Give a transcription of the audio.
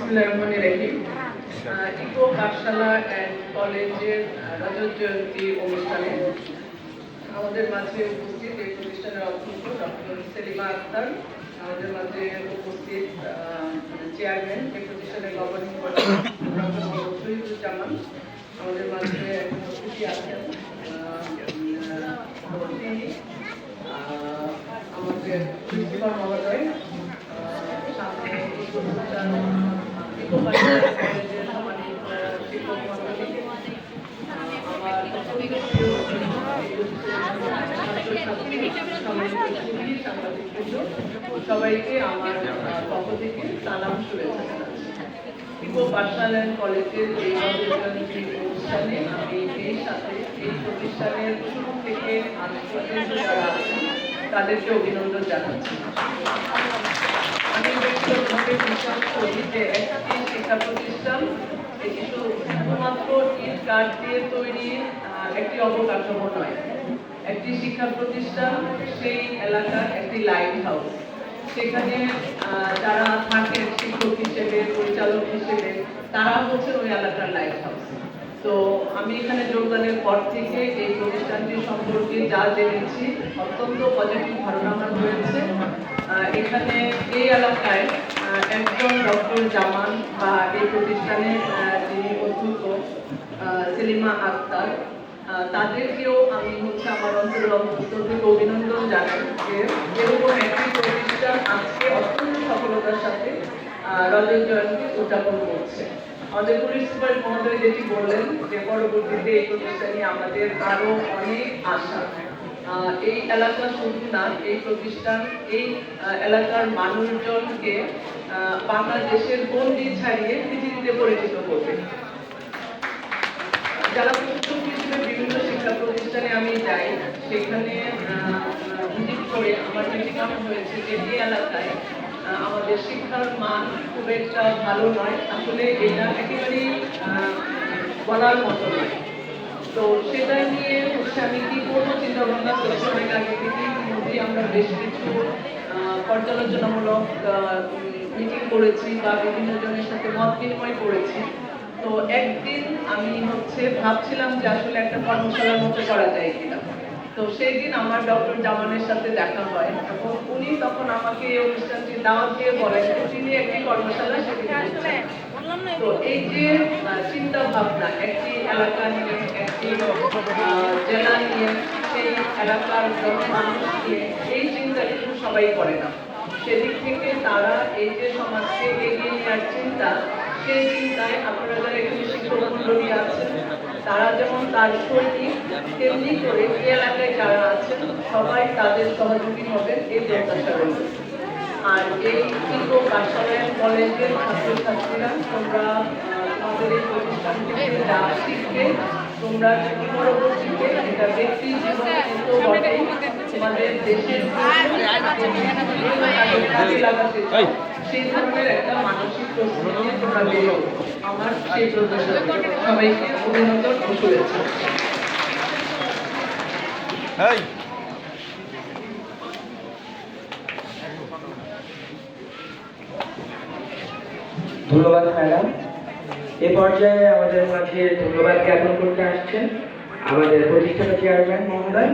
বিসমিল্লাহিররহমানিররহিম। Eco Pathsala and কলেজের রজত জয়ন্তী অনুষ্ঠানে আমাদের মাঝে উপস্থিত এই প্রতিষ্ঠানের অধ্যক্ষ ডক্টর সেলিমা আক্তার, আমাদের মাঝে উপস্থিত চেয়ারম্যান এই প্রতিষ্ঠানের গভর্নিং বডি ডক্টর শহীদুজ্জামান, আমাদের মাঝে অতিথি আছেন আমাদের প্রিন্সিপাল মহোদয়, সামনে কলেজের সম্মানিত শিক্ষক মন্ডলী, সবাইকে আমার পক্ষ থেকে সালাম শুভেচ্ছা জানাচ্ছি। ইকো পাঠশালা কলেজের এই অনুষ্ঠানে আমি এই সাথে এই প্রতিষ্ঠানের শুরু থেকে আজ পর্যন্ত যারা আছেন তাদেরকে অভিনন্দন জানাচ্ছি। আমি ব্যক্তিগতভাবে বিশ্বাস করি যে একটি শিক্ষা প্রতিষ্ঠান এটি শুধুমাত্র ইট কাঠ দিয়ে তৈরি একটি অবকাঠামো নয়। একটি শিক্ষা প্রতিষ্ঠান সেই এলাকার একটি লাইট হাউস। সেখানে যারা থাকেন শিক্ষক হিসেবে, পরিচালক হিসেবে, তারা হচ্ছে ওই এলাকার লাইট হাউস। তো আমি এখানে যোগদানের পর থেকে এই প্রতিষ্ঠানটি সম্পর্কে যা জেনেছি অত্যন্ত পজিটিভ ধারণা আমার রয়েছে। এখানে এই এলাকায় একজন ডক্টর জামান বা এই প্রতিষ্ঠানের যিনি অধ্যক্ষ সেলিমা আক্তার, তাদেরকেও আমি আমার অন্তর থেকে অভিনন্দন জানাই যে এরকম একটি প্রতিষ্ঠান আজকে অত্যন্ত সফলতার সাথে রজত জয়ন্তী উদযাপন করছে। আমাদের পুলিশ সুপার মহোদয় যেটি বললেন যে পরবর্তীতে এই প্রতিষ্ঠানে আমাদের আরো অনেক আশা। এই এলাকা শুধু না, এই প্রতিষ্ঠান এই এলাকার মানুষজনকে বাংলাদেশের গণ্ডি ছাড়িয়ে পৃথিবীতে পরিচিত করবে। যারা প্রশিক্ষক হিসেবে বিভিন্ন শিক্ষা প্রতিষ্ঠানে আমি যাই, সেখানে ভিজিট করে আমার যেটি মনে হয়েছে যে এই এলাকায় আমাদের শিক্ষার মান খুব একটা ভালো নয়। আসলে এটা একেবারেই বলার মতো নয়। তো সেটা নিয়ে আমি কি করবো চিন্তা ভাবনা করছি। অনেক আগে থেকে ইতিমধ্যে আমরা বেশ কিছু পর্যালোচনামূলক মিটিং করেছি বা বিভিন্ন জনের সাথে মত বিনিময় করেছি। তো একদিন আমি ভাবছিলাম যে আসলে একটা কর্মশালার মতো করা যায় কিনা। তো সেই দিন আমার ডক্টর জামানের সাথে দেখা হয় এবং উনি তখন আমাকে এই অনুষ্ঠানটি দাওয়াত দিয়ে বলেন তিনি একটি কর্মশালা সেখানে। তো এই যে চিন্তা ভাবনা একটি এলাকা নিয়ে, একটি জেলা নিয়ে, সেই এলাকার মানুষ নিয়ে এই চিন্তা কিন্তু সবাই করে না। সেদিক থেকে তারা এই যে সমাজকে এগিয়ে নেওয়ার চিন্তা, সেই চিন্তায় আপনারা যারা এখানে শিক্ষক মন্ডলী আছেন তারা যেমন তার সৈনিক, তেমনি করে এই এলাকায় যারা আছেন সবাই তাদের সহযোগী হবেন এই প্রত্যাশা রয়েছে। আর এই ইকো পাঠশালা কলেজের ছাত্রছাত্রীরা তোমরা তোমাদের এই প্রতিষ্ঠান থেকে যা শিখবে, তোমরা পরবর্তীতে এটা ব্যক্তি জীবনে কিন্তু বটেই তোমাদের দেশের সেই ধরনের একটা মানসিক প্রস্তুতি নিয়ে তোমরা বেরো। আমার সেই প্রত্যাশা। সবাইকে অভিনন্দন ও শুভেচ্ছা। ধন্যবাদ ম্যাডাম। এ পর্যায়ে আমাদের মাঝে ধন্যবাদ জ্ঞাপন করতে আসছেন আমাদের প্রতিষ্ঠাতা চেয়ারম্যান মহোদয়।